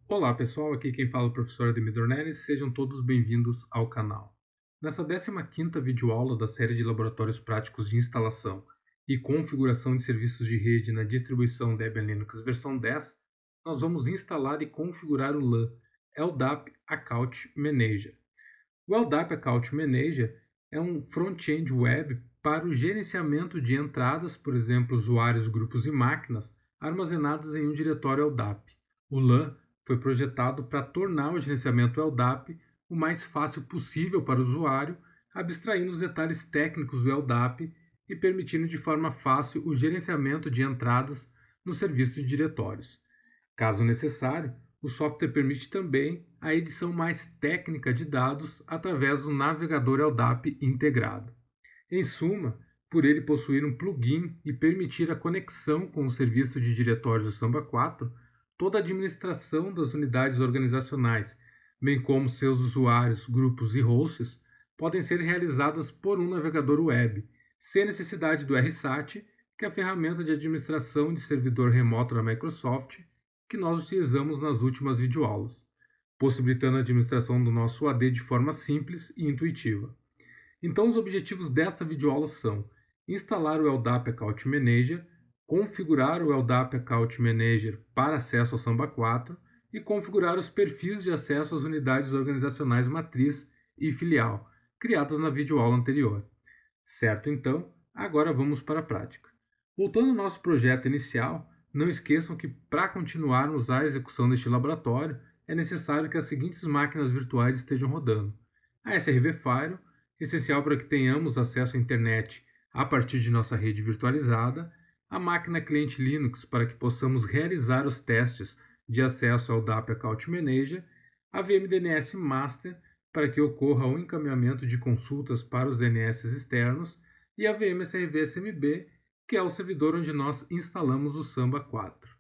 Olá pessoal, aqui quem fala é o professor Ademir Dornelles, sejam todos bem-vindos ao canal. Nessa 15ª videoaula da série de laboratórios práticos de instalação e configuração de serviços de rede na distribuição Debian Linux versão 10, nós vamos instalar e configurar o LAN, LDAP Account Manager. O LDAP Account Manager é um front-end web para o gerenciamento de entradas, por exemplo, usuários, grupos e máquinas, armazenadas em um diretório LDAP. O LAN foi projetado para tornar o gerenciamento LDAP o mais fácil possível para o usuário, abstraindo os detalhes técnicos do LDAP e permitindo de forma fácil o gerenciamento de entradas no serviço de diretórios. Caso necessário, o software permite também a edição mais técnica de dados através do navegador LDAP integrado. Em suma, por ele possuir um plugin e permitir a conexão com o serviço de diretórios do Samba 4, toda a administração das unidades organizacionais, bem como seus usuários, grupos e hosts, podem ser realizadas por um navegador web, sem necessidade do RSAT, que é a ferramenta de administração de servidor remoto da Microsoft, que nós utilizamos nas últimas videoaulas, possibilitando a administração do nosso AD de forma simples e intuitiva. Então, os objetivos desta videoaula são instalar o LDAP Account Manager, configurar o LDAP Account Manager para acesso ao Samba 4 e configurar os perfis de acesso às unidades organizacionais matriz e filial, criadas na videoaula anterior. Certo, então, agora vamos para a prática. Voltando ao nosso projeto inicial, não esqueçam que para continuarmos a execução deste laboratório, é necessário que as seguintes máquinas virtuais estejam rodando. A SRV Firewall, essencial para que tenhamos acesso à internet a partir de nossa rede virtualizada, a máquina cliente Linux para que possamos realizar os testes de acesso ao LDAP Account Manager, a VMDNS Master para que ocorra o encaminhamento de consultas para os DNS externos e a VMSRV SMB, que é o servidor onde nós instalamos o Samba 4.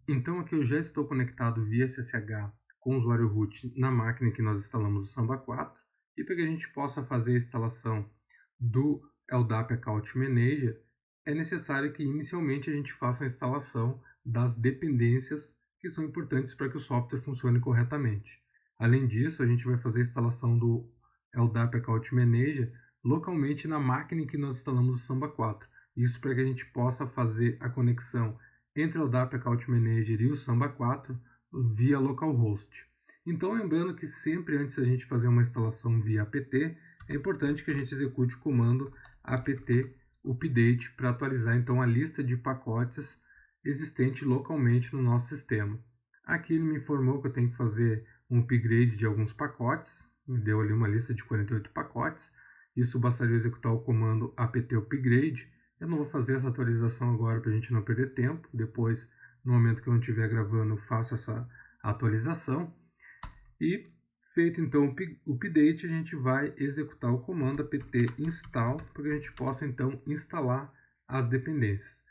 Então aqui eu já estou conectado via SSH com o usuário root na máquina em que nós instalamos o Samba 4, e para que a gente possa fazer a instalação do LDAP Account Manager, é necessário que inicialmente a gente faça a instalação das dependências que são importantes para que o software funcione corretamente. Além disso, a gente vai fazer a instalação do LDAP Account Manager localmente na máquina em que nós instalamos o Samba 4. Isso para que a gente possa fazer a conexão entre o LDAP Account Manager e o Samba 4 via localhost. Então, lembrando que sempre antes da gente fazer uma instalação via apt, é importante que a gente execute o comando apt update para atualizar então a lista de pacotes existente localmente no nosso sistema. Aqui ele me informou que eu tenho que fazer um upgrade de alguns pacotes, me deu ali uma lista de 48 pacotes. Isso bastaria executar o comando apt upgrade. Eu não vou fazer essa atualização agora para a gente não perder tempo. Depois, no momento que eu não estiver gravando, eu faço essa atualização. E feito então o update, a gente vai executar o comando apt install para que a gente possa então instalar as dependências.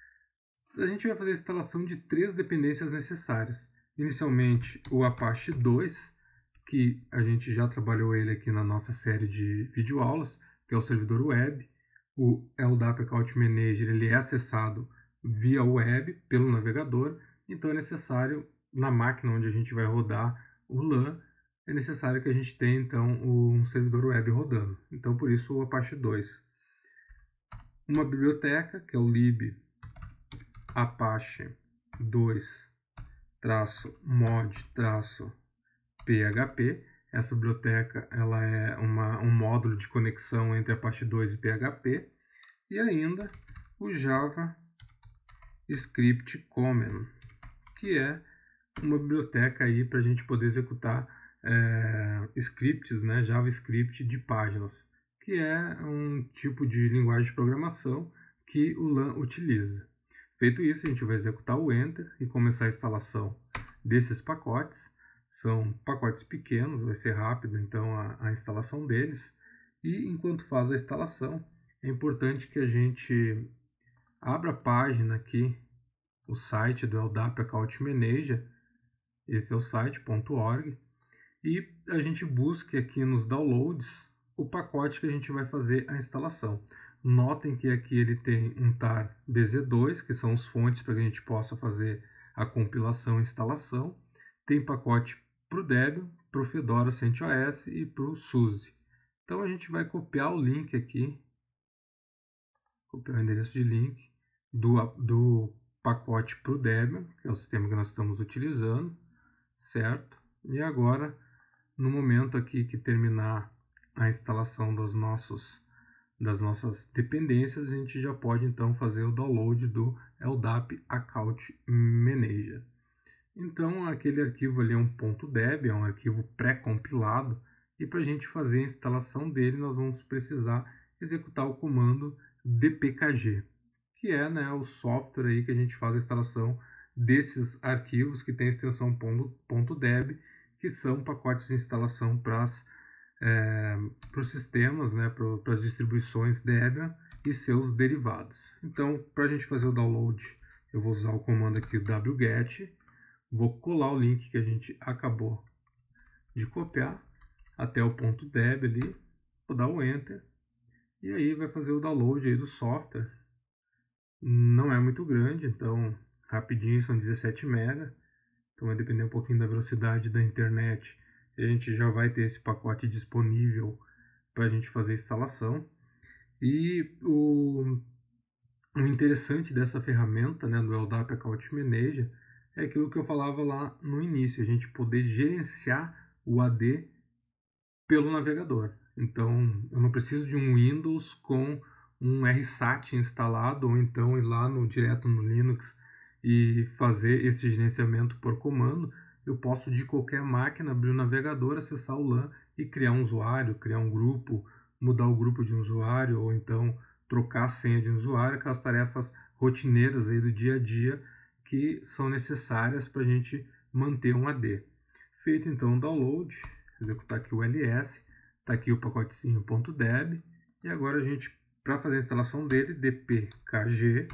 A gente vai fazer a instalação de 3 dependências necessárias. Inicialmente o Apache 2, que a gente já trabalhou ele aqui na nossa série de videoaulas, que é o servidor web. O LDAP Account Manager ele é acessado via web, pelo navegador, então é necessário, na máquina onde a gente vai rodar o LAN, é necessário que a gente tenha então um servidor web rodando. Então por isso o Apache 2. Uma biblioteca, que é o lib apache 2-mod-php. Essa biblioteca ela é um módulo de conexão entre Apache 2 e PHP. E ainda o Java Script Common, que é uma biblioteca aí para a gente poder executar scripts, né, JavaScript de páginas, que é um tipo de linguagem de programação que o LAN utiliza. Feito isso, a gente vai executar o Enter e começar a instalação desses pacotes. São pacotes pequenos, vai ser rápido então a instalação deles. E enquanto faz a instalação, é importante que a gente abra a página aqui, o site do LDAP Account Manager. Esse é o site.org. E a gente busque aqui nos downloads o pacote que a gente vai fazer a instalação. Notem que aqui ele tem um tar BZ2, que são os fontes para que a gente possa fazer a compilação e instalação. tem pacote para o Debian, para o Fedora CentOS e para o SUSE. Então a gente vai copiar o link aqui, copiar o endereço de link do pacote para o Debian, que é o sistema que nós estamos utilizando, certo? E agora, no momento aqui que terminar a instalação das nossas dependências, a gente já pode então fazer o download do LDAP Account Manager. Então aquele arquivo ali é um .deb, é um arquivo pré-compilado, e para a gente fazer a instalação dele nós vamos precisar executar o comando dpkg, que é, né, o software aí que a gente faz a instalação desses arquivos que tem a extensão .deb, que são pacotes de instalação para os sistemas, né, para as distribuições Debian e seus derivados. Então, para a gente fazer o download, eu vou usar o comando aqui wget, vou colar o link que a gente acabou de copiar até o .deb ali, vou dar o Enter, e aí vai fazer o download aí do software. Não é muito grande, então rapidinho, são 17 MB, então vai depender um pouquinho da velocidade da internet, a gente já vai ter esse pacote disponível para a gente fazer a instalação. E o interessante dessa ferramenta, né, do LDAP Account Manager, é aquilo que eu falava lá no início, a gente poder gerenciar o AD pelo navegador. Então, eu não preciso de um Windows com um RSAT instalado, ou então ir lá direto no Linux e fazer esse gerenciamento por comando. Eu posso, de qualquer máquina, abrir o navegador, acessar o LAN e criar um usuário, criar um grupo, mudar o grupo de um usuário, ou então trocar a senha de um usuário, aquelas tarefas rotineiras aí do dia a dia que são necessárias para a gente manter um AD. Feito então o download, executar aqui o ls, está aqui o pacotezinho .deb, e agora a gente, para fazer a instalação dele, dpkg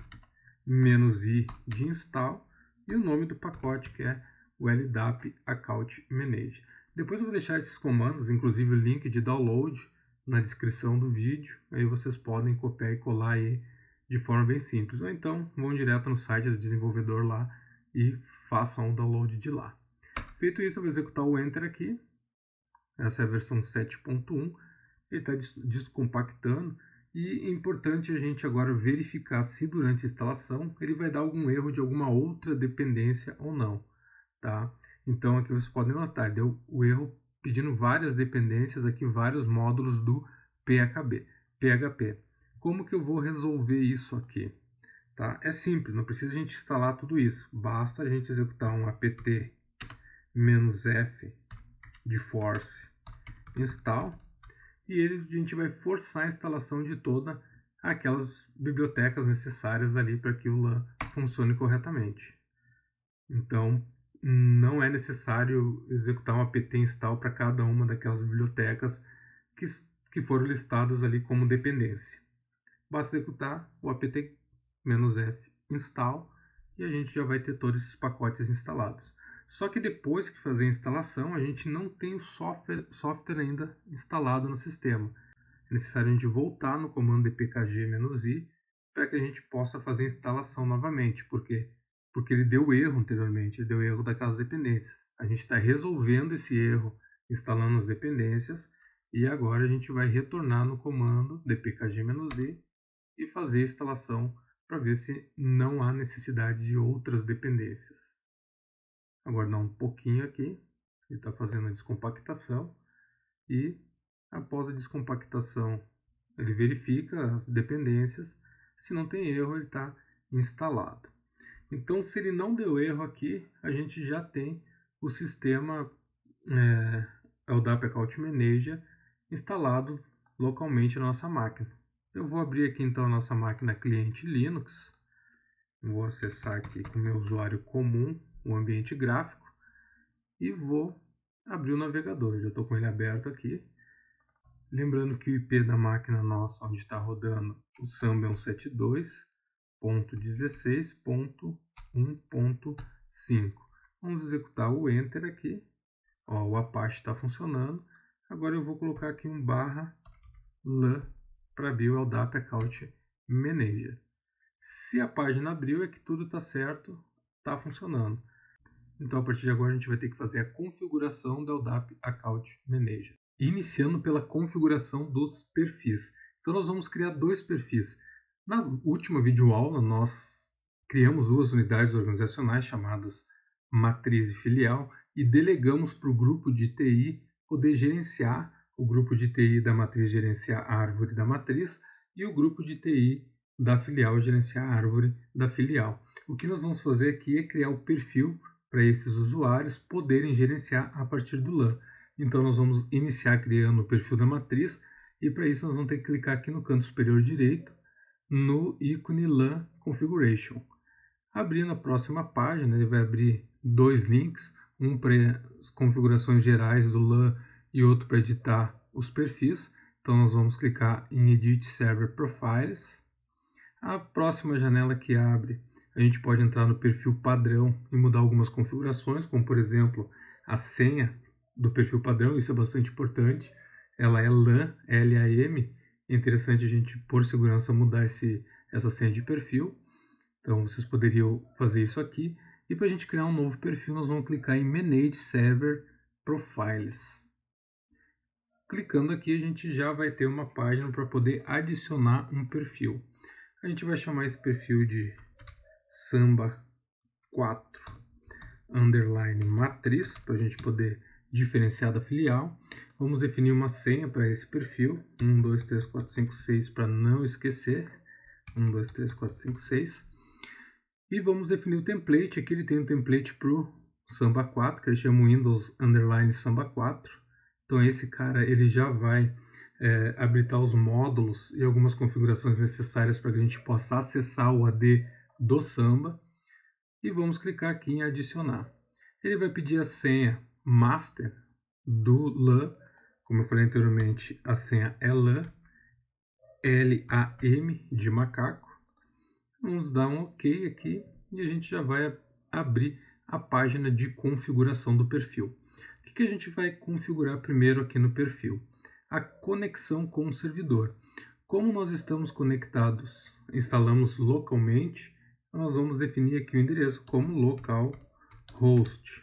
-i de install, e o nome do pacote que é o LDAP Account Manager. Depois eu vou deixar esses comandos, inclusive o link de download, na descrição do vídeo, aí vocês podem copiar e colar aí de forma bem simples, ou então vão direto no site do desenvolvedor lá e façam o download de lá. Feito isso, eu vou executar o Enter aqui, essa é a versão 7.1, ele está descompactando, e é importante a gente agora verificar se durante a instalação ele vai dar algum erro de alguma outra dependência ou não, tá? Então aqui vocês podem notar, deu o erro pedindo várias dependências aqui, vários módulos do PHP. Como que eu vou resolver isso aqui? Tá? É simples, não precisa a gente instalar tudo isso, basta a gente executar um apt-f de force install, e a gente vai forçar a instalação de todas aquelas bibliotecas necessárias ali para que o LAN funcione corretamente. Então, não é necessário executar um apt install para cada uma daquelas bibliotecas que foram listadas ali como dependência. Basta executar o apt-f install e a gente já vai ter todos esses pacotes instalados. Só que depois que fazer a instalação, a gente não tem o software ainda instalado no sistema. É necessário a gente voltar no comando dpkg-i para que a gente possa fazer a instalação novamente. Por quê? Porque ele deu erro anteriormente, ele deu erro daquelas dependências. A gente está resolvendo esse erro instalando as dependências, e agora a gente vai retornar no comando dpkg-i e fazer a instalação para ver se não há necessidade de outras dependências. Aguardar um pouquinho aqui, ele está fazendo a descompactação, e após a descompactação ele verifica as dependências, se não tem erro ele está instalado. Então, se ele não deu erro aqui, a gente já tem o sistema LDAP Account Manager instalado localmente na nossa máquina. Eu vou abrir aqui então a nossa máquina cliente Linux, vou acessar aqui com o meu usuário comum o ambiente gráfico e vou abrir o navegador. Já estou com ele aberto aqui. Lembrando que o IP da máquina nossa, onde está rodando o Samba, é 172.16.1.5. Vamos executar o Enter aqui. Ó, o Apache está funcionando. Agora eu vou colocar aqui um /lan para abrir o LDAP Account Manager. Se a página abriu, é que tudo está certo, está funcionando. Então, a partir de agora, a gente vai ter que fazer a configuração da LDAP Account Manager. Iniciando pela configuração dos perfis. Então, nós vamos criar 2 perfis. Na última videoaula, nós criamos 2 unidades organizacionais chamadas matriz e filial e delegamos para o grupo de TI poder gerenciar, o grupo de TI da matriz gerenciar a árvore da matriz e o grupo de TI da filial gerenciar a árvore da filial. O que nós vamos fazer aqui é criar o perfil para esses usuários poderem gerenciar a partir do LAN. Então nós vamos iniciar criando o perfil da matriz e para isso nós vamos ter que clicar aqui no canto superior direito no ícone LAN Configuration. Abrindo a próxima página, ele vai abrir 2 links, um para as configurações gerais do LAN e outro para editar os perfis. Então nós vamos clicar em Edit Server Profiles. A próxima janela que abre, a gente pode entrar no perfil padrão e mudar algumas configurações, como por exemplo a senha do perfil padrão, isso é bastante importante. Ela é LAN, LAM, é interessante a gente, por segurança, mudar essa senha de perfil. Então vocês poderiam fazer isso aqui. E para a gente criar um novo perfil, nós vamos clicar em Manage Server Profiles. Clicando aqui, a gente já vai ter uma página para poder adicionar um perfil. A gente vai chamar esse perfil de Samba 4 underline matriz, para a gente poder diferenciar da filial. Vamos definir uma senha para esse perfil, 1, 2, 3, 4, 5, 6, para não esquecer, 1, 2, 3, 4, 5, 6. E vamos definir o template, aqui ele tem um template para o Samba 4, que ele chama Windows underline Samba 4. Então esse cara ele já vai habilitar os módulos e algumas configurações necessárias para que a gente possa acessar o AD do Samba. E vamos clicar aqui em adicionar. Ele vai pedir a senha master do LAN, como eu falei anteriormente, a senha é LAN, LAM de macaco. Vamos dar um OK aqui e a gente já vai abrir a página de configuração do perfil. O que a gente vai configurar primeiro aqui no perfil? A conexão com o servidor. Como nós estamos conectados, instalamos localmente, nós vamos definir aqui o endereço como localhost.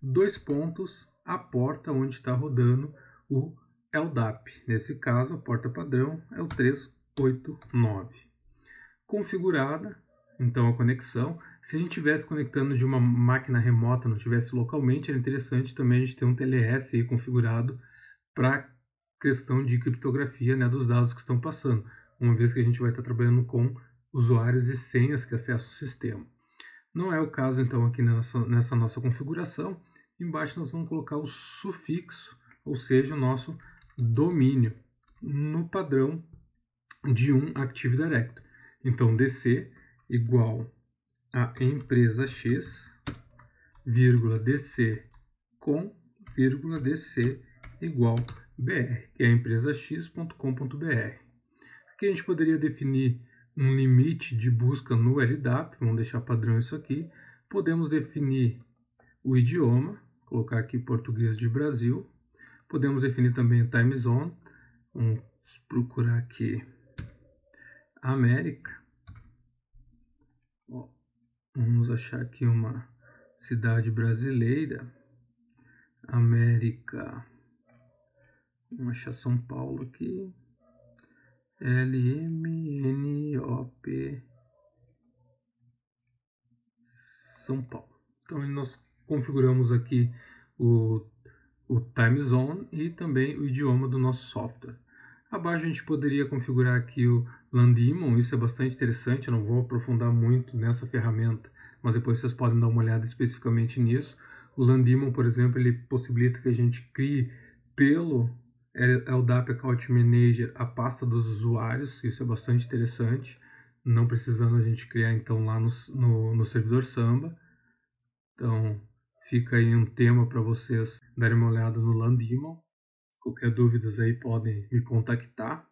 2 pontos, a porta onde está rodando o LDAP. Nesse caso, a porta padrão é o 389. Configurada, então, a conexão. Se a gente estivesse conectando de uma máquina remota, não tivesse localmente, era interessante também a gente ter um TLS aí configurado para questão de criptografia, né, dos dados que estão passando, uma vez que a gente vai estar trabalhando com usuários e senhas que acessam o sistema. Não é o caso, então, aqui nessa nossa configuração. Embaixo nós vamos colocar o sufixo, ou seja, o nosso domínio, no padrão de um Active Directory. Então, DC igual a empresa X, vírgula DC com, vírgula DC igual BR, que é empresax.com.br. Aqui a gente poderia definir um limite de busca no LDAP, vamos deixar padrão isso aqui. Podemos definir o idioma, colocar aqui português de Brasil. Podemos definir também a time zone, vamos procurar aqui América. Vamos achar aqui uma cidade brasileira, América, vamos achar São Paulo aqui, LMNOP, São Paulo. Então nós configuramos aqui o time zone e também o idioma do nosso software. Abaixo a gente poderia configurar aqui o LAN-daemon, isso é bastante interessante, eu não vou aprofundar muito nessa ferramenta, mas depois vocês podem dar uma olhada especificamente nisso. O LAN-daemon, por exemplo, ele possibilita que a gente crie pelo LDAP Account Manager a pasta dos usuários, isso é bastante interessante, não precisando a gente criar então lá no servidor Samba. Então fica aí um tema para vocês darem uma olhada no LAN-daemon. Qualquer dúvidas aí podem me contactar,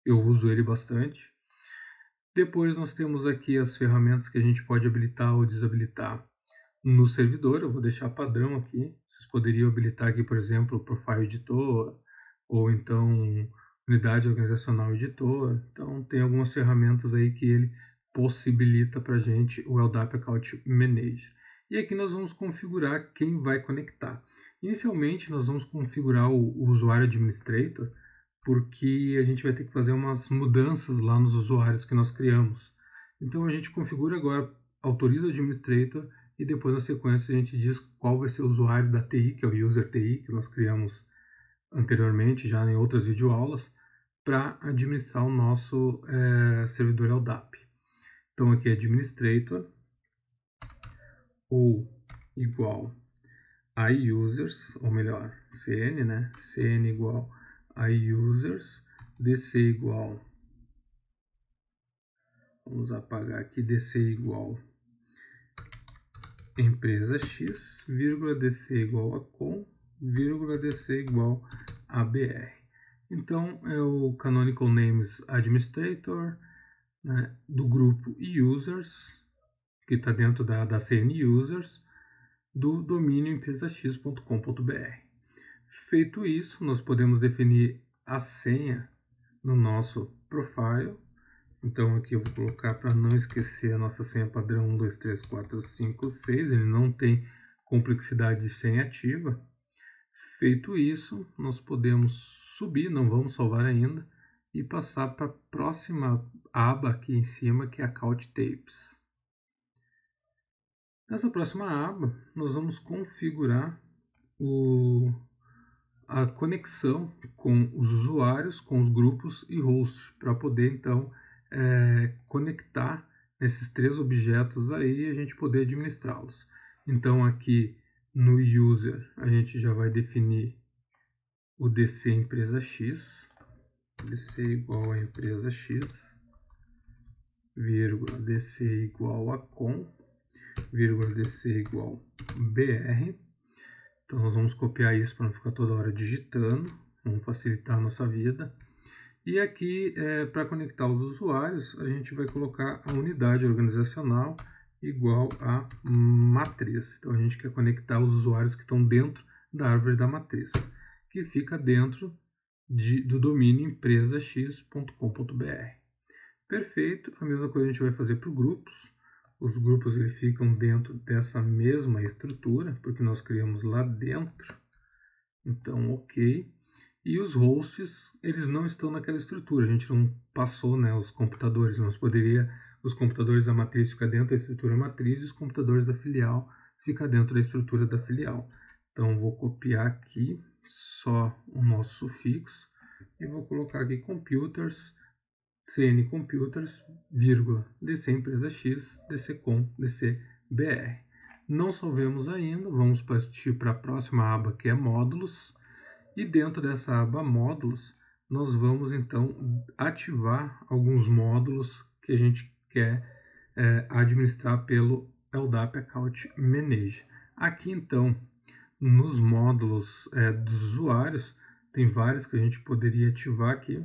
eu uso ele bastante. Depois nós temos aqui as ferramentas que a gente pode habilitar ou desabilitar no servidor. Eu vou deixar padrão aqui, vocês poderiam habilitar aqui, por exemplo, o Profile Editor, ou então Unidade Organizacional Editor. Então tem algumas ferramentas aí que ele possibilita para a gente o LDAP Account Manager. E aqui nós vamos configurar quem vai conectar. Inicialmente nós vamos configurar o usuário administrator, porque a gente vai ter que fazer umas mudanças lá nos usuários que nós criamos. Então a gente configura agora, autoriza o administrator, e depois na sequência a gente diz qual vai ser o usuário da TI, que é o user TI, que nós criamos anteriormente, já em outras videoaulas, para administrar o nosso servidor LDAP. Então aqui é administrator ou igual a users, ou melhor, cn, né? cn igual a users, dc igual, vamos apagar aqui, dc igual empresa x, vírgula dc igual a com, vírgula dc igual a br. Então é o canonical names administrator, né, do grupo users, que está dentro da cn users, do domínio empresax.com.br. Feito isso, nós podemos definir a senha no nosso profile. Então aqui eu vou colocar, para não esquecer, a nossa senha padrão 1, 2, 3, 4, 5, 6. Ele não tem complexidade de senha ativa. Feito isso, nós podemos subir, não vamos salvar ainda, e passar para a próxima aba aqui em cima, que é Account Types. Nessa próxima aba, nós vamos configurar a conexão com os usuários, com os grupos e hosts, para poder então conectar nesses 3 objetos aí e a gente poder administrá-los. Então aqui no user a gente já vai definir o DC empresa X, DC igual a empresa X, vírgula, DC igual a com, vírgula, DC igual BR. Então nós vamos copiar isso para não ficar toda hora digitando, vamos facilitar a nossa vida. E aqui, para conectar os usuários, a gente vai colocar a unidade organizacional igual a matriz. Então a gente quer conectar os usuários que estão dentro da árvore da matriz, que fica dentro do domínio empresax.com.br. Perfeito, a mesma coisa a gente vai fazer para os grupos. Os grupos eles ficam dentro dessa mesma estrutura, porque nós criamos lá dentro. Então, ok. E os hosts, eles não estão naquela estrutura. A gente não passou, né, os computadores. Os computadores da matriz ficam dentro da estrutura matriz e os computadores da filial ficam dentro da estrutura da filial. Então, vou copiar aqui só o nosso sufixo e vou colocar aqui computers, cn computers, vírgula, dc empresa x, dc com, dc br. Não salvemos ainda, vamos partir para a próxima aba, que é módulos. E dentro dessa aba módulos, nós vamos então ativar alguns módulos que a gente quer administrar pelo LDAP Account Manager. Aqui então, nos módulos dos usuários, tem vários que a gente poderia ativar aqui.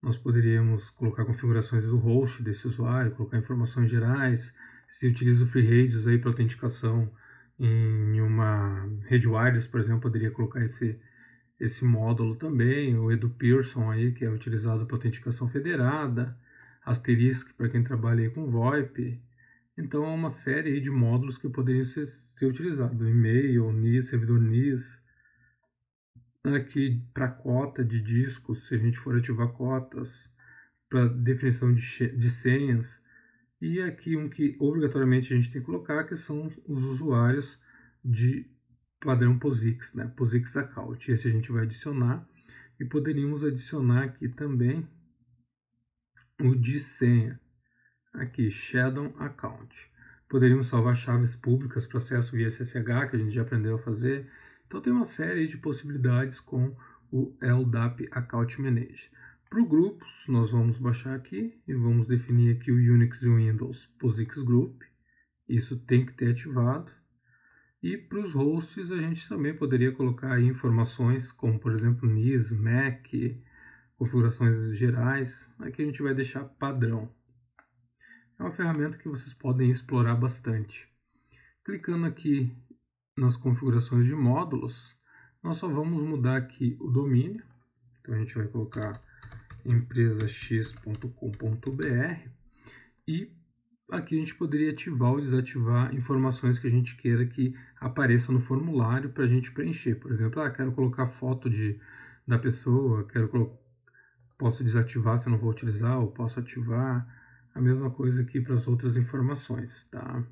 Nós poderíamos colocar configurações do host desse usuário, colocar informações gerais, se utiliza o FreeRadius aí para autenticação em uma rede wireless, por exemplo, poderia colocar esse módulo também, o EduPearson aí, que é utilizado para autenticação federada, Asterisk para quem trabalha aí com VoIP. Então é uma série aí de módulos que poderiam ser utilizados, e-mail, NIS, servidor NIS. Aqui para cota de discos, se a gente for ativar cotas, para definição de senhas. E aqui um que obrigatoriamente a gente tem que colocar, que são os usuários de padrão POSIX, né? POSIX Account. Esse a gente vai adicionar. E poderíamos adicionar aqui também o de senha. Aqui, Shadow Account. Poderíamos salvar chaves públicas para acesso via SSH, que a gente já aprendeu a fazer. Então tem uma série de possibilidades com o LDAP Account Manager. Para o grupos, nós vamos baixar aqui e vamos definir aqui o Unix e o Windows POSIX Group. Isso tem que ter ativado. E para os hosts, a gente também poderia colocar aí informações como, por exemplo, NIS, MAC, configurações gerais. Aqui a gente vai deixar padrão. É uma ferramenta que vocês podem explorar bastante. Clicando aqui nas configurações de módulos, nós só vamos mudar aqui o domínio. Então a gente vai colocar empresax.com.br e aqui a gente poderia ativar ou desativar informações que a gente queira que apareça no formulário para a gente preencher. Por exemplo, quero colocar foto da pessoa, posso desativar se eu não vou utilizar, ou posso ativar. A mesma coisa aqui para as outras informações, tá?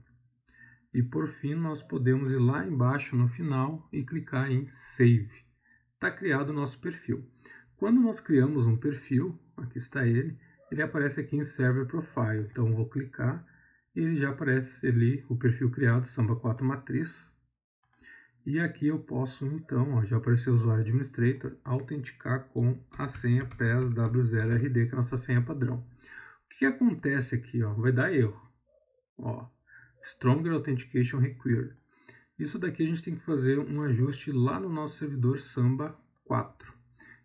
E por fim, nós podemos ir lá embaixo no final e clicar em Save. Está criado o nosso perfil. Quando nós criamos um perfil, aqui está ele aparece aqui em Server Profile. Então, eu vou clicar e ele já aparece ali o perfil criado, Samba 4 Matriz. E aqui eu posso, então, já apareceu o usuário administrator, autenticar com a senha PESW0RD, que é a nossa senha padrão. O que acontece aqui? Vai dar erro. Stronger Authentication Required. Isso daqui a gente tem que fazer um ajuste lá no nosso servidor Samba 4.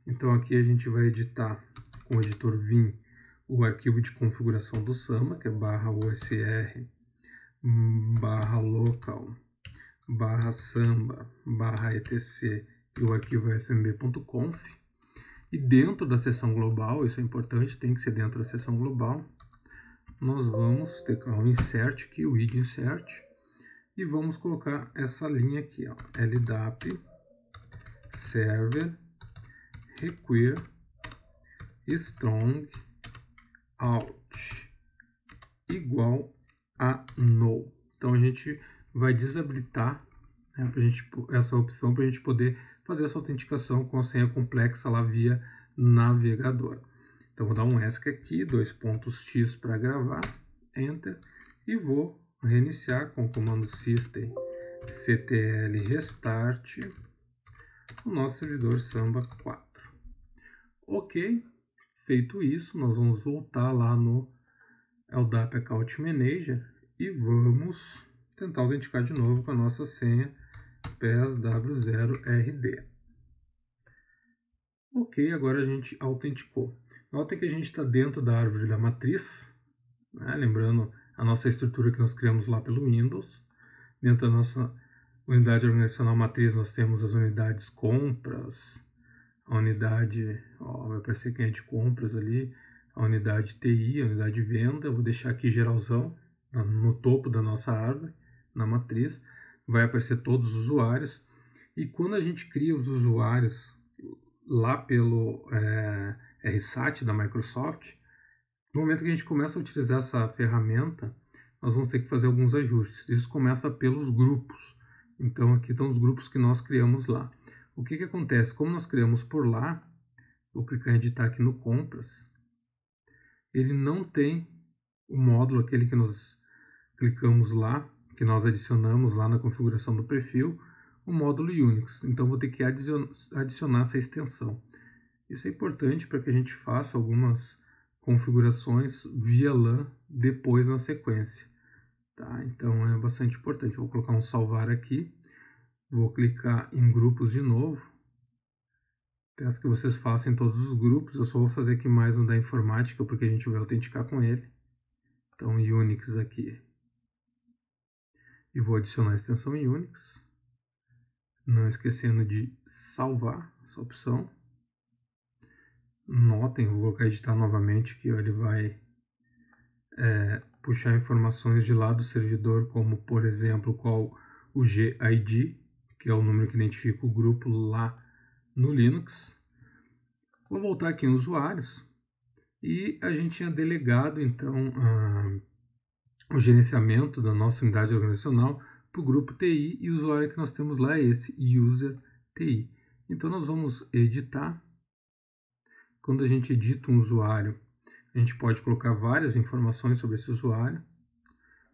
Então aqui a gente vai editar com o editor Vim o arquivo de configuração do Samba, que é /usr /local /samba /etc e o arquivo smb.conf. E dentro da seção global, isso é importante, tem que ser dentro da seção global, nós vamos ter o insert aqui, o id insert, e vamos colocar essa linha aqui, LDAP server require strong out igual a no. Então a gente vai desabilitar essa opção para a gente poder fazer essa autenticação com a senha complexa lá via navegador. Então vou dar um ESC aqui, 2 pontos X para gravar, Enter, e vou reiniciar com o comando system ctl restart o nosso servidor Samba 4. Ok, feito isso, nós vamos voltar lá no LDAP Account Manager e vamos tentar autenticar de novo com a nossa senha PESW0RD. Ok, agora a gente autenticou. Nota que a gente está dentro da árvore da matriz, né? Lembrando a nossa estrutura que nós criamos lá pelo Windows. Dentro da nossa unidade organizacional matriz nós temos as unidades compras, a unidade, vai aparecer quem é de compras ali, a unidade TI, a unidade de venda. Eu vou deixar aqui geralzão, no topo da nossa árvore, na matriz. Vai aparecer todos os usuários. E quando a gente cria os usuários lá pelo RSAT da Microsoft, no momento que a gente começa a utilizar essa ferramenta, nós vamos ter que fazer alguns ajustes. Isso começa pelos grupos. Então aqui estão os grupos que nós criamos lá. O que acontece? Como nós criamos por lá, vou clicar em editar aqui no compras, ele não tem o módulo, aquele que nós clicamos lá, que nós adicionamos lá na configuração do perfil, o módulo Unix. Então vou ter que adicionar essa extensão. Isso é importante para que a gente faça algumas configurações via LAN depois na sequência. Tá? Então é bastante importante. Vou colocar um salvar aqui. Vou clicar em grupos de novo. Peço que vocês façam em todos os grupos. Eu só vou fazer aqui mais um da informática, porque a gente vai autenticar com ele. Então, Unix aqui. E vou adicionar a extensão Unix. Não esquecendo de salvar essa opção. Notem, vou colocar editar novamente, que ele vai puxar informações de lá do servidor, como, por exemplo, qual o GID, que é o número que identifica o grupo lá no Linux. Vou voltar aqui em usuários e a gente tinha delegado então o gerenciamento da nossa unidade organizacional para o grupo TI, e o usuário que nós temos lá é esse, User TI. Então nós vamos editar. Quando a gente edita um usuário, a gente pode colocar várias informações sobre esse usuário.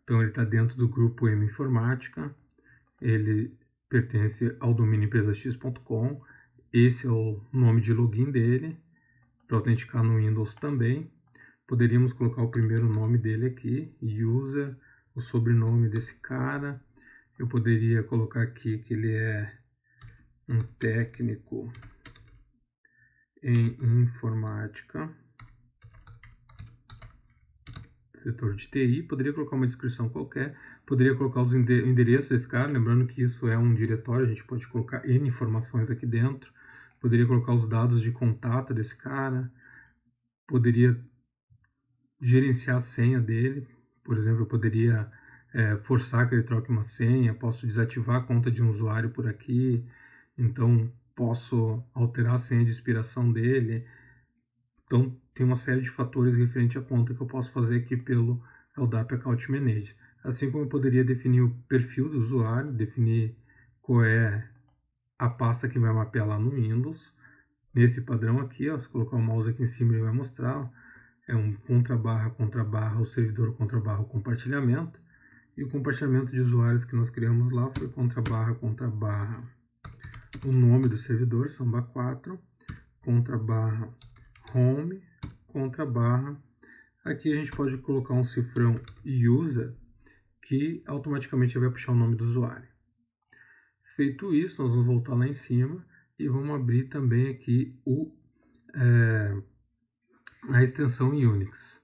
Então ele está dentro do grupo M Informática, ele pertence ao domínio empresax.com, esse é o nome de login dele, para autenticar no Windows também. Poderíamos colocar o primeiro nome dele aqui, user, o sobrenome desse cara. Eu poderia colocar aqui que ele é um técnico em informática, setor de TI. Poderia colocar uma descrição qualquer, poderia colocar os endereços desse cara, lembrando que isso é um diretório, a gente pode colocar N informações aqui dentro. Poderia colocar os dados de contato desse cara, poderia gerenciar a senha dele, Por exemplo, eu poderia forçar que ele troque uma senha, posso desativar a conta de um usuário por aqui, então posso alterar a senha de expiração dele. Então, tem uma série de fatores referente à conta que eu posso fazer aqui pelo LDAP Account Manager. Assim como eu poderia definir o perfil do usuário, definir qual é a pasta que vai mapear lá no Windows. Nesse padrão aqui, ó, se colocar o mouse aqui em cima, ele vai mostrar, ó, é um //, o servidor // compartilhamento. E o compartilhamento de usuários que nós criamos lá foi // o nome do servidor, samba4, /home, aqui a gente pode colocar um cifrão user, que automaticamente vai puxar o nome do usuário. Feito isso, nós vamos voltar lá em cima e vamos abrir também aqui a extensão Unix.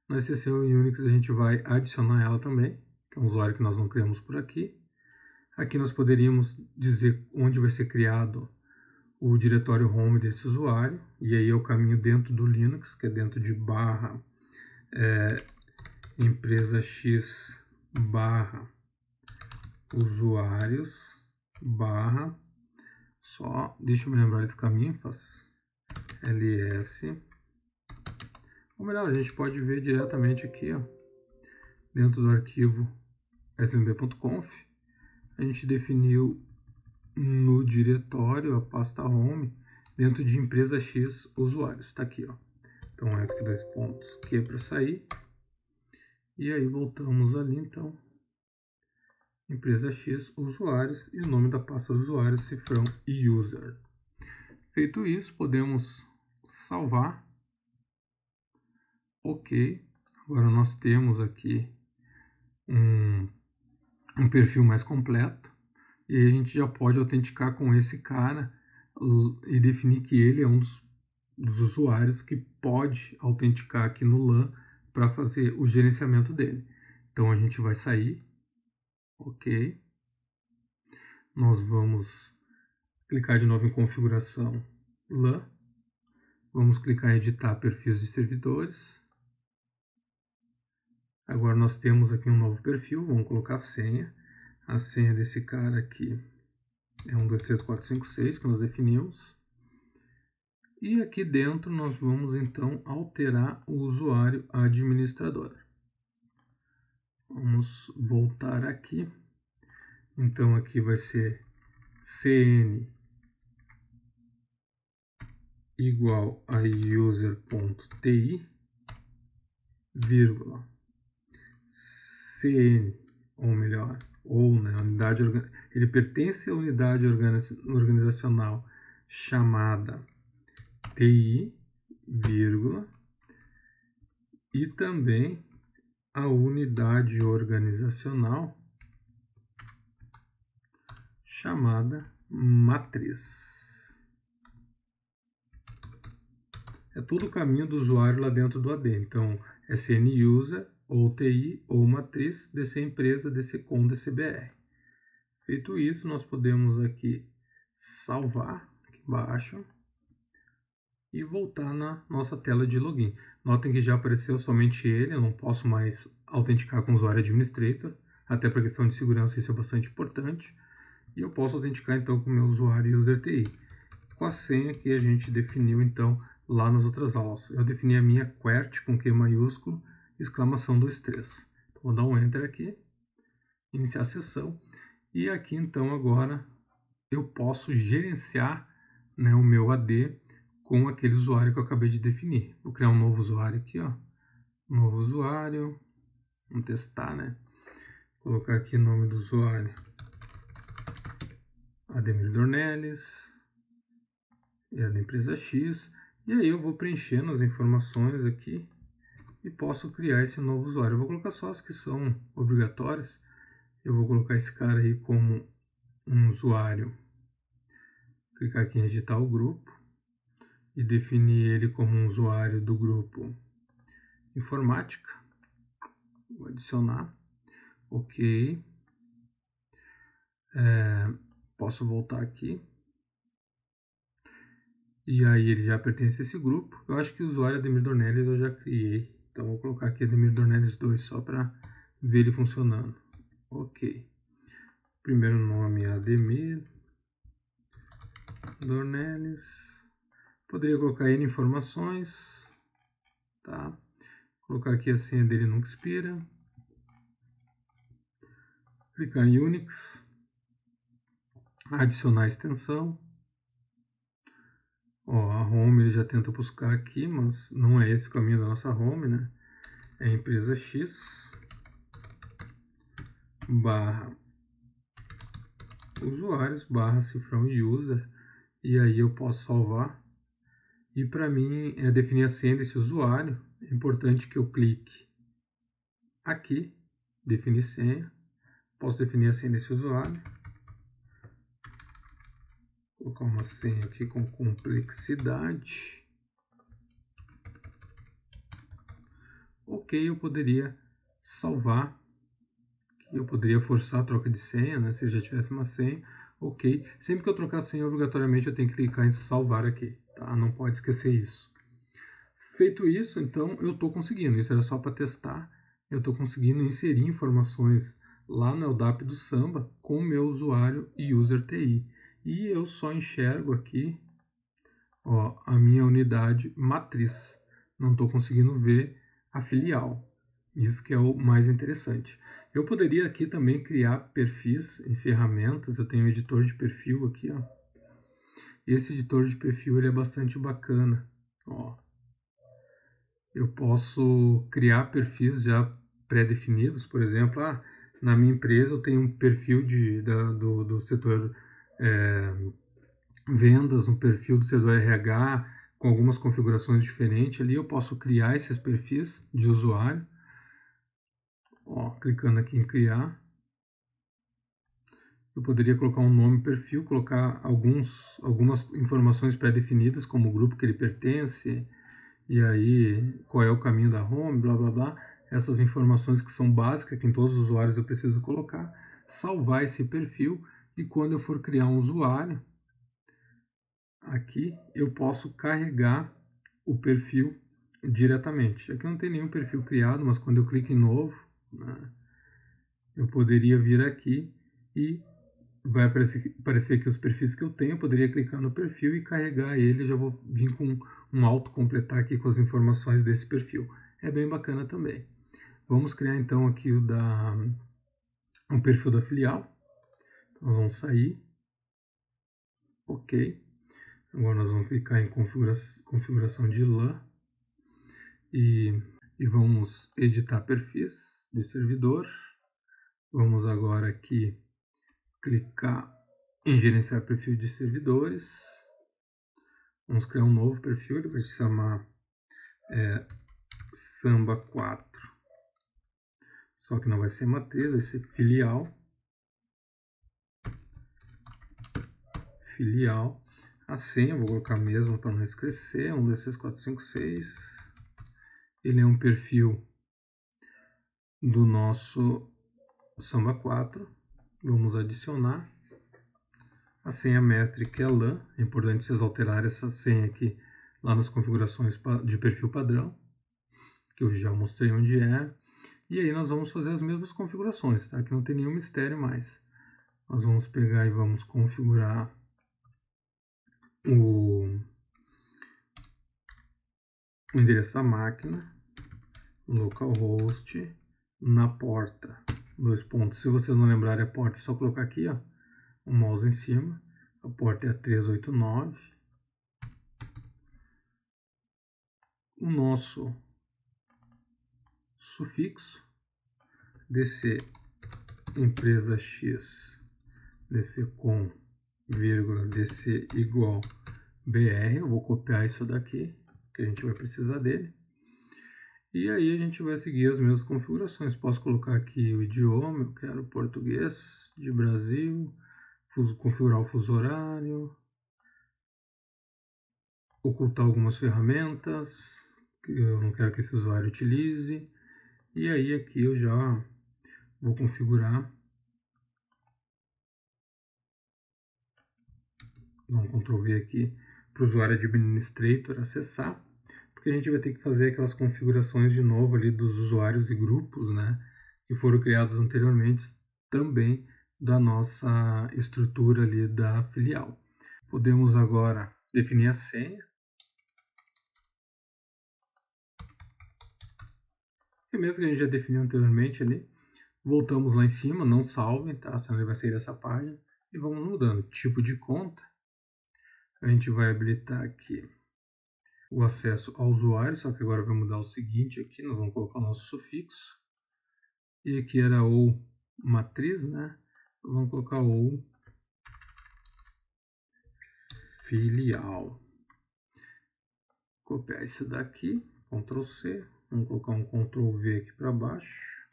Na extensão Unix a gente vai adicionar ela também, que é um usuário que nós não criamos por aqui. Aqui nós poderíamos dizer onde vai ser criado o diretório home desse usuário, e aí eu caminho dentro do Linux, que é dentro de empresa X /usuários só, deixa eu me lembrar desse caminho, faz ls, ou melhor, a gente pode ver diretamente aqui, ó, dentro do arquivo slb.conf, a gente definiu no diretório a pasta home dentro de empresa X usuários, está aqui, ó. Então ESC dois pontos Q para sair, e aí voltamos ali, então empresa X usuários e o nome da pasta do usuário, cifrão user. Feito isso, podemos salvar. Ok, agora nós temos aqui um perfil mais completo, e aí a gente já pode autenticar com esse cara e definir que ele é um dos usuários que pode autenticar aqui no LAN para fazer o gerenciamento dele. Então a gente vai sair, ok, nós vamos clicar de novo em configuração LAN, vamos clicar em editar perfis de servidores. Agora nós temos aqui um novo perfil, vamos colocar a senha. A senha desse cara aqui é 123456 que nós definimos. E aqui dentro nós vamos então alterar o usuário administrador. Vamos voltar aqui. Então aqui vai ser cn igual a user.ti, vírgula, cn, ou melhor, unidade, ele pertence à unidade organizacional chamada TI, vírgula, e também a unidade organizacional chamada matriz. É todo o caminho do usuário lá dentro do AD. Então, é CN user, ou TI, ou matriz, DC empresa, DC com, DC BR. Feito isso, nós podemos aqui salvar, aqui embaixo, e voltar na nossa tela de login. Notem que já apareceu somente ele, eu não posso mais autenticar com o usuário administrator, até para questão de segurança isso é bastante importante. E eu posso autenticar então com o meu usuário user TI, com a senha que a gente definiu então lá nas outras aulas. Eu defini a minha QWERTY com Q maiúsculo, exclamação 23. Então, vou dar um Enter aqui, iniciar a sessão, e aqui então agora eu posso gerenciar, né, o meu AD com aquele usuário que eu acabei de definir. Vou criar um novo usuário aqui, ó. Novo usuário, vamos testar, né? Vou colocar aqui o nome do usuário, Ademir Dornelles, é da empresa X, e aí eu vou preenchendo as informações aqui e posso criar esse novo usuário. Eu vou colocar só as que são obrigatórias. Eu vou colocar esse cara aí como um usuário, clicar aqui em editar o grupo e definir ele como um usuário do grupo informática. Vou adicionar, ok. Posso voltar aqui. E aí ele já pertence a esse grupo. Eu acho que o usuário Ademir Dornelles eu já criei Então vou colocar aqui Ademir Dornelles 2 só para ver ele funcionando. Ok. Primeiro nome é Ademir Dornelles. Poderia colocar N informações. Tá? Vou colocar aqui a senha dele nunca expira. Clicar em Unix. Adicionar extensão. Ó, a home ele já tenta buscar aqui, mas não é esse o caminho da nossa home, né? É empresa X barra usuários barra cifrão user, e aí eu posso salvar. E para mim definir a senha desse usuário, é importante que eu clique aqui, definir senha. Posso definir a senha desse usuário. Vou colocar uma senha aqui com complexidade. Ok, eu poderia salvar. Eu poderia forçar a troca de senha, né, se já tivesse uma senha. Ok. Sempre que eu trocar a senha, obrigatoriamente eu tenho que clicar em salvar aqui. Tá? Não pode esquecer isso. Feito isso, então eu estou conseguindo. Isso era só para testar. Eu estou conseguindo inserir informações lá no LDAP do Samba com o meu usuário e user TI. E eu só enxergo aqui, ó, a minha unidade matriz. Não estou conseguindo ver a filial. Isso que é o mais interessante. Eu poderia aqui também criar perfis em ferramentas. Eu tenho um editor de perfil aqui, ó. Esse editor de perfil ele é bastante bacana. Ó, eu posso criar perfis já pré-definidos. Por exemplo, na minha empresa eu tenho um perfil do setor vendas, um perfil do setor RH com algumas configurações diferentes. Ali eu posso criar esses perfis de usuário. Ó, clicando aqui em criar. Eu poderia colocar um nome, perfil, colocar algumas informações pré-definidas, como o grupo que ele pertence, e aí qual é o caminho da home, blá blá blá. Essas informações que são básicas, que em todos os usuários eu preciso colocar. Salvar esse perfil, e quando eu for criar um usuário, aqui eu posso carregar o perfil diretamente. Aqui não tem nenhum perfil criado, mas quando eu clico em novo, né, eu poderia vir aqui e vai aparecer aqui os perfis que eu tenho. Eu poderia clicar no perfil e carregar ele. Já vou vir com um autocompletar aqui com as informações desse perfil. É bem bacana também. Vamos criar então aqui o perfil da filial. Nós vamos sair. Ok. Agora nós vamos clicar em configuração de LAN e vamos editar perfis de servidor. Vamos agora aqui clicar em gerenciar perfil de servidores. Vamos criar um novo perfil, ele vai se chamar Samba 4. Só que não vai ser matriz, vai ser filial. Filial. A senha eu vou colocar mesmo para não esquecer, 1, 2, 3, 4, 5, 6. Ele é um perfil do nosso Samba 4. Vamos adicionar a senha mestre, que é LAN. É importante vocês alterarem essa senha aqui lá nas configurações de perfil padrão, que eu já mostrei onde é. E aí nós vamos fazer as mesmas configurações, tá? Que não tem nenhum mistério mais. Nós vamos pegar e vamos configurar o endereço da máquina, localhost, na porta, 2 pontos. Se vocês não lembrarem a porta, é só colocar aqui, ó, o mouse em cima. A porta é a 389. O nosso sufixo, DC empresa X, DC com vírgula, DC igual BR. Eu vou copiar isso daqui, que a gente vai precisar dele. E aí a gente vai seguir as mesmas configurações. Posso colocar aqui o idioma, eu quero português de Brasil, configurar o fuso horário, ocultar algumas ferramentas que eu não quero que esse usuário utilize. E aí aqui eu já vou configurar. Dá um Ctrl V aqui para o usuário administrator acessar, porque porque a gente vai ter que fazer aquelas configurações de novo ali dos usuários e grupos, né, que foram criados anteriormente, também da nossa estrutura ali da filial. Podemos agora definir a senha. E mesmo que a gente já definiu anteriormente ali, voltamos lá em cima, não salvem, tá? Senão ele vai sair dessa página. E vamos mudando. Tipo de conta. A gente vai habilitar aqui o acesso ao usuário, só que agora vai mudar o seguinte aqui, nós vamos colocar o nosso sufixo. E aqui era ou matriz, né? Vamos colocar ou filial. Copiar isso daqui, Ctrl C, vamos colocar um Ctrl V aqui para baixo.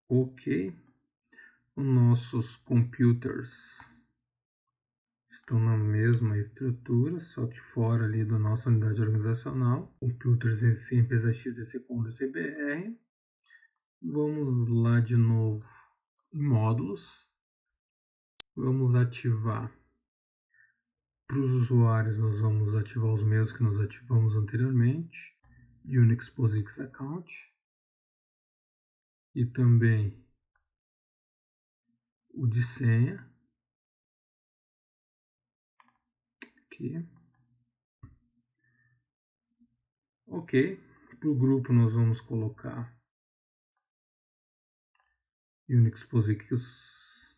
Ok. Os nossos computers estão na mesma estrutura, só que fora ali da nossa unidade organizacional. Computers em empresa XDC com DCBR. Vamos lá de novo em módulos. Vamos ativar. Para os usuários, nós vamos ativar os mesmos que nós ativamos anteriormente. Unix POSIX Account. E também o de senha. Aqui. Ok. Para o grupo nós vamos colocar Unix POSIX,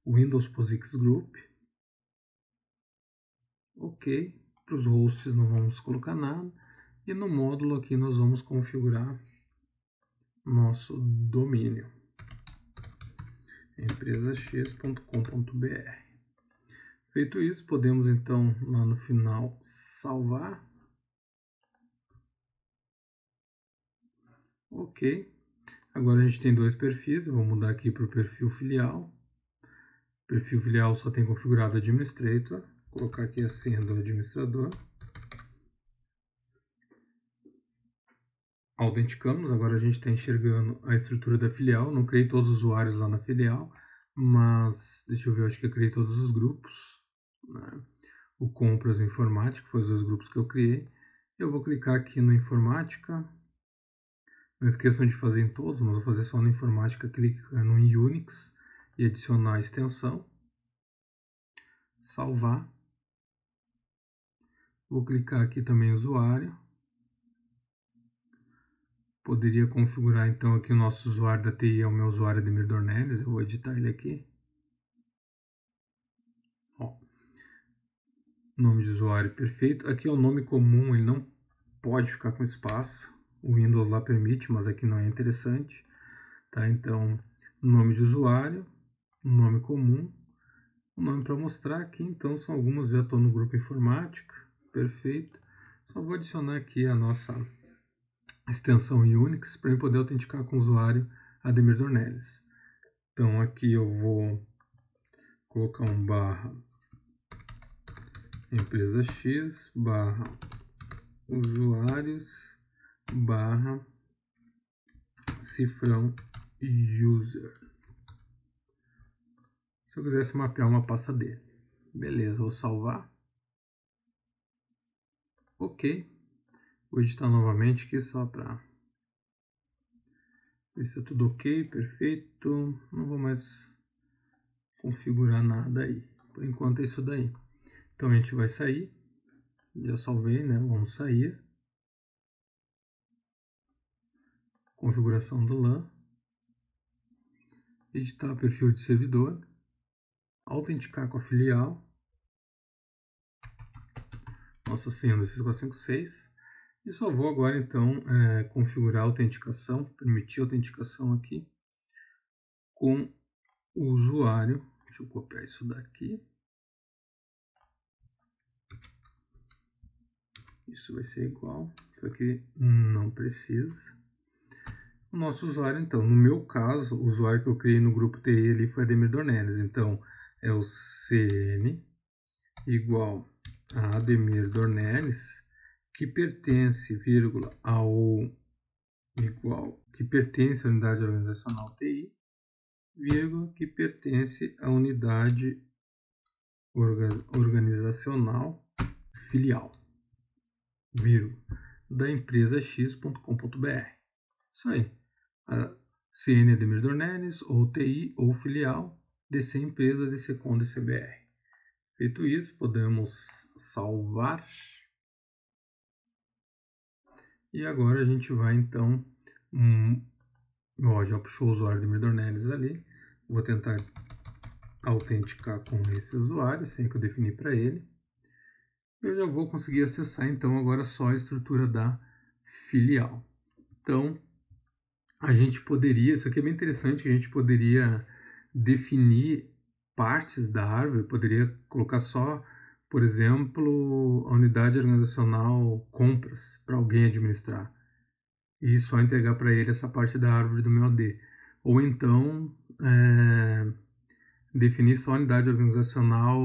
Windows POSIX Group. Ok. Para os hosts não vamos colocar nada. E no módulo aqui nós vamos configurar nosso domínio. empresax.com.br. Feito isso, podemos então lá no final salvar. Ok. Agora a gente tem dois perfis. Eu vou mudar aqui para o perfil filial. O perfil filial só tem configurado Administrator. Vou colocar aqui a senha do administrador. Autenticamos. Agora a gente está enxergando a estrutura da filial. Não criei todos os usuários lá na filial, mas deixa eu ver, acho que eu criei todos os grupos, né? O compras e informática foi os dois grupos que eu criei. Eu vou clicar aqui no informática. Não esqueçam de fazer em todos, mas vou fazer só no informática, clicando em Unix e adicionar a extensão. Salvar. Vou clicar aqui também usuário. Poderia configurar então aqui o nosso usuário da TI, é o meu usuário Ademir Dornelles. Eu vou editar ele aqui. Ó. Nome de usuário perfeito. Aqui é o nome comum, ele não pode ficar com espaço. O Windows lá permite, mas aqui não é interessante. Tá? Então, nome de usuário, nome comum, o nome para mostrar aqui. Então, são algumas, já estou no grupo informática. Perfeito. Só vou adicionar aqui a nossa extensão Unix para eu poder autenticar com o usuário Ademir Dornelles. Então, aqui eu vou colocar um barra empresa X barra usuários barra cifrão user. Se eu quisesse mapear uma pasta dele. Beleza, vou salvar. Ok. Vou editar novamente aqui só para ver se é tudo ok, perfeito. Não vou mais configurar nada aí. Por enquanto é isso daí. Então a gente vai sair. Já salvei, né? Vamos sair. Configuração do LAN. Editar perfil de servidor. Autenticar com a filial. Nossa senha do 6456. E só vou agora então configurar a autenticação, permitir a autenticação aqui com o usuário. Deixa eu copiar isso daqui. Isso vai ser igual. Isso aqui não precisa. O nosso usuário, então, no meu caso, o usuário que eu criei no grupo TI ali foi Ademir Dornelles. Então, é o CN igual a Ademir Dornelles, que pertence, vírgula, que pertence à unidade organizacional TI, vírgula, que pertence à unidade organizacional filial. vírgula, da empresa x.com.br. Isso aí. A CN Ademir Dornelles, ou TI, ou filial, DC Empresa, DC Com, DCBR. Feito isso, podemos salvar. E agora a gente vai então, já puxou o usuário Ademir Dornelles ali. Vou tentar autenticar com esse usuário, sem que eu defini para ele. Eu já vou conseguir acessar então agora só a estrutura da filial. Então, a gente poderia, isso aqui é bem interessante, a gente poderia definir partes da árvore, poderia colocar só, por exemplo, a unidade organizacional compras para alguém administrar e só entregar para ele essa parte da árvore do meu AD. Ou então, definir só a unidade organizacional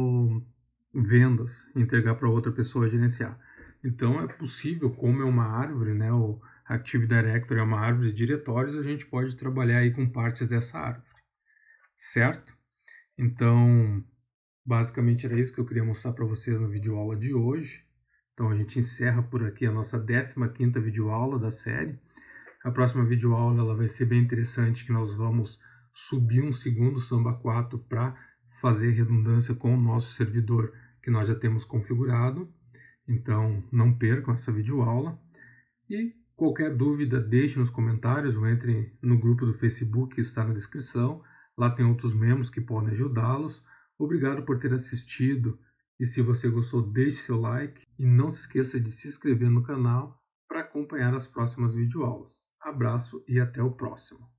vendas e entregar para outra pessoa gerenciar. Então é possível, como é uma árvore, né, o Active Directory é uma árvore de diretórios, a gente pode trabalhar aí com partes dessa árvore, certo? Então, basicamente era isso que eu queria mostrar para vocês na videoaula de hoje. Então a gente encerra por aqui a nossa 15ª videoaula da série. A próxima videoaula ela vai ser bem interessante, que nós vamos subir um segundo Samba 4 para fazer redundância com o nosso servidor que nós já temos configurado. Então não percam essa videoaula. E qualquer dúvida deixe nos comentários ou entre no grupo do Facebook que está na descrição. Lá tem outros membros que podem ajudá-los. Obrigado por ter assistido e se você gostou deixe seu like e não se esqueça de se inscrever no canal para acompanhar as próximas videoaulas. Abraço e até o próximo.